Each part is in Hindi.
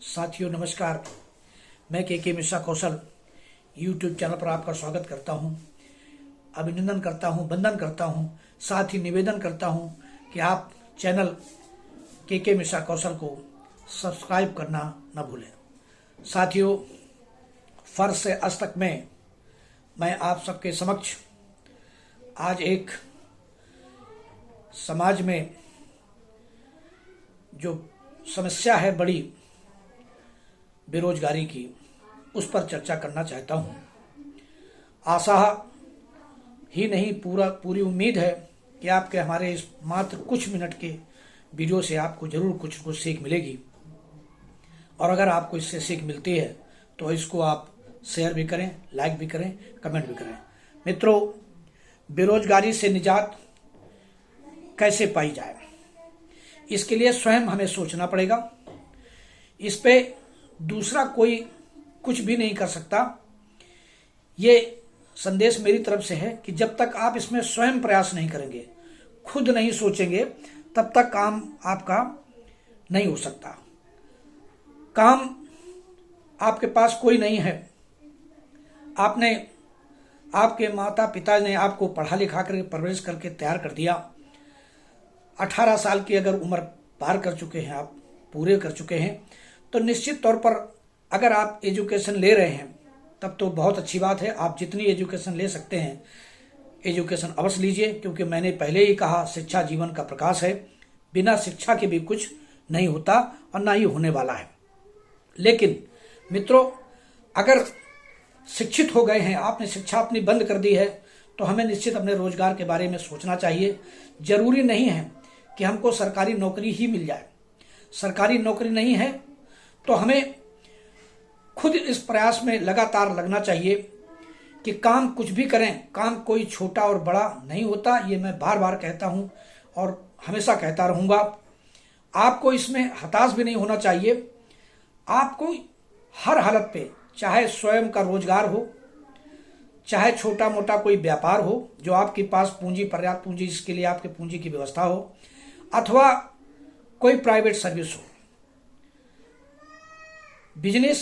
साथियों नमस्कार। मैं के मिश्रा कौशल यूट्यूब चैनल पर आपका स्वागत करता हूं। अभिनंदन करता हूं, वंदन करता हूं, साथ ही निवेदन करता हूं कि आप चैनल के मिश्रा कौशल को सब्सक्राइब करना न भूलें। साथियों, फर्ज से आज तक में मैं आप सबके समक्ष आज एक समाज में जो समस्या है बड़ी बेरोजगारी की, उस पर चर्चा करना चाहता हूं। आशा ही नहीं पूरी उम्मीद है कि आपके हमारे इस मात्र कुछ मिनट के वीडियो से आपको जरूर कुछ सीख मिलेगी, और अगर आपको इससे सीख मिलती है तो इसको आप शेयर भी करें, लाइक भी करें, कमेंट भी करें। मित्रों, बेरोजगारी से निजात कैसे पाई जाए, इसके लिए स्वयं हमें सोचना पड़ेगा। इस पे दूसरा कोई कुछ भी नहीं कर सकता। ये संदेश मेरी तरफ से है कि जब तक आप इसमें स्वयं प्रयास नहीं करेंगे, खुद नहीं सोचेंगे, तब तक काम आपका नहीं हो सकता। काम आपके पास कोई नहीं है, आपके माता पिता ने आपको पढ़ा लिखा कर परवरिश करके तैयार कर दिया। 18 साल की अगर उम्र पार कर चुके हैं, आप पूरे कर चुके हैं, तो निश्चित तौर पर अगर आप एजुकेशन ले रहे हैं तब तो बहुत अच्छी बात है। आप जितनी एजुकेशन ले सकते हैं एजुकेशन अवश्य लीजिए, क्योंकि मैंने पहले ही कहा शिक्षा जीवन का प्रकाश है। बिना शिक्षा के भी कुछ नहीं होता और ना ही होने वाला है। लेकिन मित्रों, अगर शिक्षित हो गए हैं, आपने शिक्षा अपनी बंद कर दी है, तो हमें निश्चित अपने रोजगार के बारे में सोचना चाहिए। जरूरी नहीं है कि हमको सरकारी नौकरी ही मिल जाए। सरकारी नौकरी नहीं है तो हमें खुद इस प्रयास में लगातार लगना चाहिए कि काम कुछ भी करें, काम कोई छोटा और बड़ा नहीं होता। ये मैं बार बार कहता हूं और हमेशा कहता रहूंगा। आपको इसमें हताश भी नहीं होना चाहिए। आपको हर हालत पे, चाहे स्वयं का रोजगार हो, चाहे छोटा मोटा कोई व्यापार हो, जो आपके पास पूंजी, पर्याप्त पूंजी, इसके लिए आपके पूंजी की व्यवस्था हो, अथवा कोई प्राइवेट सर्विस हो, business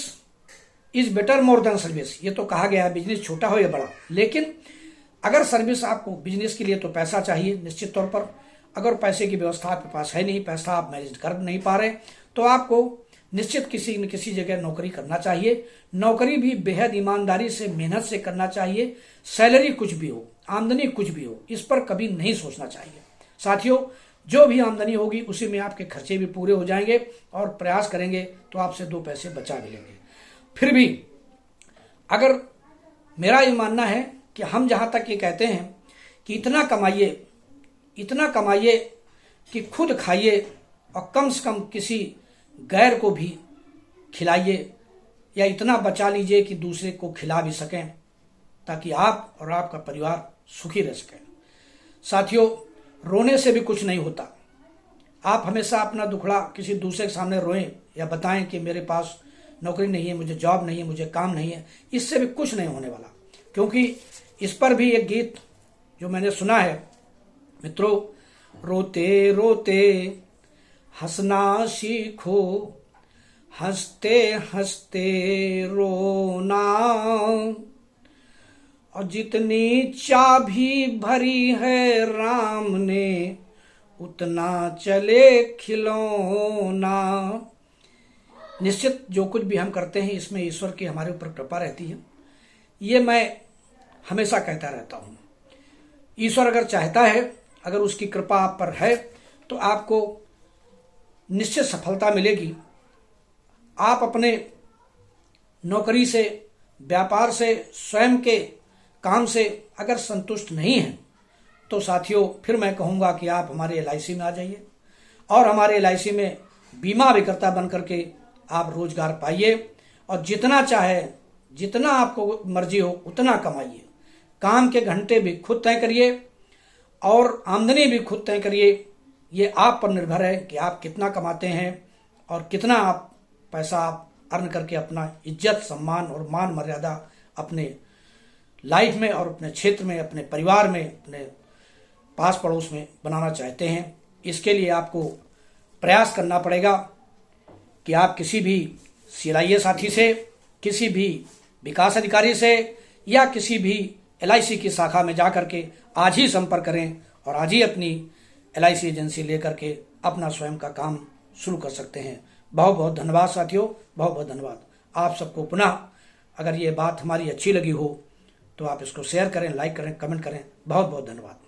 is better more than service. ये तो कहा गया है, बिजनेस छोटा हो या बड़ा। लेकिन अगर सर्विस आपको, बिजनेस के लिए तो पैसा चाहिए निश्चित तौर पर। अगर पैसे की व्यवस्था आपके पास है नहीं, पैसा आप मैनेज कर नहीं पा रहे, तो आपको निश्चित किसी न किसी जगह नौकरी करना चाहिए। नौकरी भी बेहद ईमानदारी से, मेहनत से करना चाहिए। सैलरी कुछ भी हो, आमदनी कुछ भी हो, इस पर कभी नहीं सोचना चाहिए। साथियों, जो भी आमदनी होगी उसी में आपके खर्चे भी पूरे हो जाएंगे, और प्रयास करेंगे तो आपसे 2 पैसे बचा भी लेंगे। फिर भी अगर मेरा ये मानना है कि हम जहां तक ये कहते हैं कि इतना कमाइए कि खुद खाइए और कम से कम किसी गैर को भी खिलाइए, या इतना बचा लीजिए कि दूसरे को खिला भी सकें, ताकि आप और आपका परिवार सुखी रह सकें। साथियों, रोने से भी कुछ नहीं होता। आप हमेशा अपना दुखड़ा किसी दूसरे के सामने रोएं या बताएं कि मेरे पास नौकरी नहीं है, मुझे जॉब नहीं है, मुझे काम नहीं है, इससे भी कुछ नहीं होने वाला। क्योंकि इस पर भी एक गीत जो मैंने सुना है, मित्रों, रोते रोते हंसना सीखो, हंसते हंसते रोना, और जितनी चाबी भरी है राम ने, उतना चले खिलौना। निश्चित जो कुछ भी हम करते हैं इसमें ईश्वर की हमारे ऊपर कृपा रहती है। ये मैं हमेशा कहता रहता हूं। ईश्वर अगर चाहता है, अगर उसकी कृपा आप पर है, तो आपको निश्चित सफलता मिलेगी। आप अपने नौकरी से, व्यापार से, स्वयं के काम से अगर संतुष्ट नहीं हैं, तो साथियों फिर मैं कहूंगा कि आप हमारे LIC में आ जाइए, और हमारे LIC में बीमा अभिकर्ता बन करके आप रोजगार पाइए, और जितना चाहे, जितना आपको मर्जी हो उतना कमाइए। काम के घंटे भी खुद तय करिए और आमदनी भी खुद तय करिए। ये आप पर निर्भर है कि आप कितना कमाते हैं और कितना आप पैसा आप अर्न करके अपना इज्जत, सम्मान और मान मर्यादा अपने लाइफ में और अपने क्षेत्र में, अपने परिवार में, अपने पास पड़ोस में बनाना चाहते हैं। इसके लिए आपको प्रयास करना पड़ेगा कि आप किसी भी सीआईए साथी से, किसी भी विकास अधिकारी से या किसी भी LIC की शाखा में जा करके आज ही संपर्क करें और आज ही अपनी LIC एजेंसी लेकर के अपना स्वयं का काम शुरू कर सकते हैं। बहुत बहुत धन्यवाद साथियों, बहुत बहुत धन्यवाद। आप सबको पुनः अगर ये बात हमारी अच्छी लगी हो तो आप इसको शेयर करें, लाइक करें, कमेंट करें। बहुत बहुत धन्यवाद।